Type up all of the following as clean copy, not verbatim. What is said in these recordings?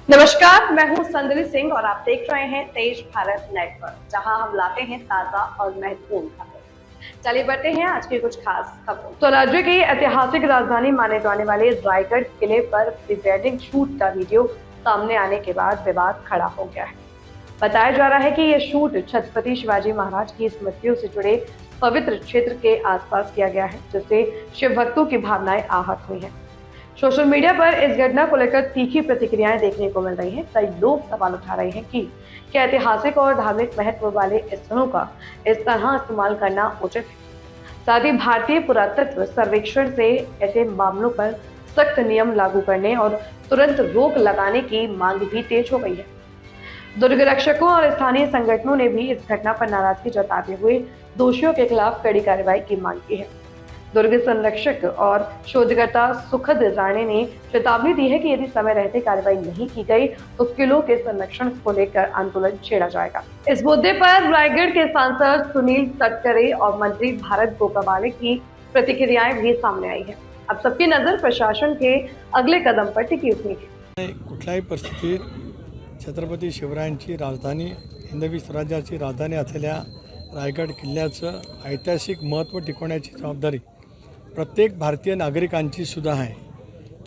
नमस्कार, मैं हूं संदली सिंह और आप देख रहे हैं तेज भारत नेटवर्क, जहां हम लाते हैं ताजा और महत्वपूर्ण खबरें। चलिए बढ़ते हैं आज की कुछ खास खबरों। तो राज्य की ऐतिहासिक राजधानी माने जाने वाले रायगढ़ किले पर प्री वेडिंग शूट का वीडियो सामने आने के बाद विवाद खड़ा हो गया है। बताया जा रहा है कि यह शूट छत्रपति शिवाजी महाराज की स्मृतियों से जुड़े पवित्र क्षेत्र के आसपास किया गया है, जिससे शिव भक्तों की भावनाएं आहत हुई हैं। सोशल मीडिया पर इस घटना को लेकर तीखी प्रतिक्रियाएं देखने को मिल रही हैं। कई लोग सवाल उठा रहे हैं कि क्या ऐतिहासिक और धार्मिक महत्व वाले स्थलों का इस तरह इस्तेमाल करना उचित है। साथ ही भारतीय पुरातत्व सर्वेक्षण से ऐसे मामलों पर सख्त नियम लागू करने और तुरंत रोक लगाने की मांग भी तेज हो गई है। दुर्ग रक्षकों और स्थानीय संगठनों ने भी इस घटना पर नाराजगी जताते हुए दोषियों के खिलाफ कड़ी कार्रवाई की मांग की है। दुर्ग संरक्षक और शोधकर्ता सुखद राणे ने चेतावनी दी है कि यदि समय रहते कार्रवाई नहीं की गई तो किलों के संरक्षण को लेकर आंदोलन छेड़ा जाएगा। इस मुद्दे पर रायगढ़ के सांसद सुनील तटकरे और मंत्री भारत गोगावले की प्रतिक्रियाएं भी सामने आई है। अब सबकी नजर प्रशासन के अगले कदम पर टिकी हुई है। कुठल्याही परिस्थितीत छत्रपती शिवरायांची राजधानी हिंदवी स्वराज्याची राजधानी असलेल्या रायगड किल्ल्याचं ऐतिहासिक महत्त्व टिकवण्याची जबाबदारी प्रत्येक भारतीय नागरिकांची सुद्धा आहे।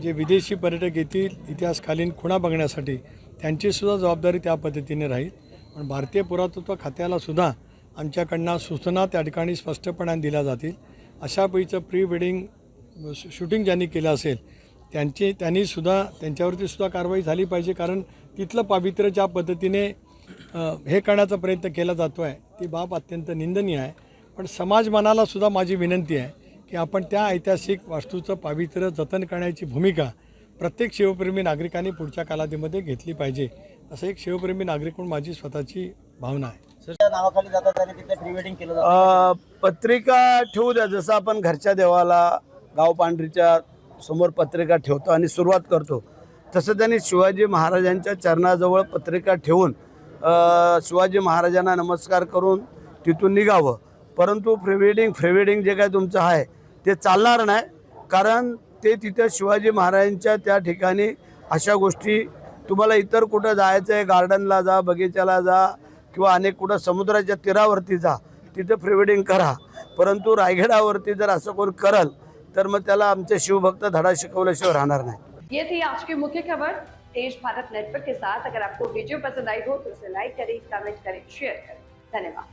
जे विदेशी पर्यटक येतील इतिहासकालीन खुणा बघण्यासाठी त्यांची सुद्धा जबाबदारी त्या पद्धतीने राहील। पण भारतीय पुरातत्व खात्याला सुद्धा आमच्याकडनं सूचना त्या ठिकाणी स्पष्टपणे दिल्या जातील। अशा पैकीचं प्री वेडिंग शूटिंग ज्यांनी केलं असेल त्यांनी सुद्धा त्यांच्यावरती सुद्धा कारवाई झाली पाहिजे, कारण तिथलं पावित्र्य ज्या पद्धतीने हे करण्याचा प्रयत्न केला जातो आहे ती बाब अत्यंत निंदनीय आहे। पण समाज मनाला सुद्धा माझी विनंती आहे की आपण त्या ऐतिहासिक वास्तूचं पावित्र्य जतन करण्याची भूमिका प्रत्येक शिवप्रेमी नागरिकांनी पुढच्या कालावधीमध्ये घेतली पाहिजे, असं एक शिवप्रेमी नागरिक म्हणून माझी स्वतःची भावना आहे। नावाखाली जातात आणि तिथे प्री वेडिंग केलं जातं। पत्रिका ठेवू द्या, जसं आपण घरच्या देवाला गाव पांढरीच्या समोर पत्रिका ठेवतो आणि सुरुवात करतो, तसं त्यांनी शिवाजी महाराजांच्या चरणाजवळ पत्रिका ठेवून शिवाजी महाराजांना नमस्कार करून तिथून निघावं। परंतु प्री वेडिंग जे काय तुमचं आहे ते चालणार नाही, कारण ते तिथे शिवाजी महाराजांच्या त्या ठिकाणी अशा गोष्टी तुम्हाला इतर कुठं जायचं आहे, गार्डनला जा, बगीच्याला जा किंवा अनेक कुठं समुद्राच्या तीरावरती जा, तिथे प्री वेडिंग करा। परंतु रायगडावरती जर असं कोण करल तर मग त्याला आमचे शिवभक्त धडा शिकवल्याशिवाय राहणार नाही। ये थी आज की मुख्य खबर तेज भारत नेटवर्क के साथ। अगर आपको वीडियो पसंद आई हो तो इसे लाइक करें, कमेंट करें, शेयर करें। धन्यवाद।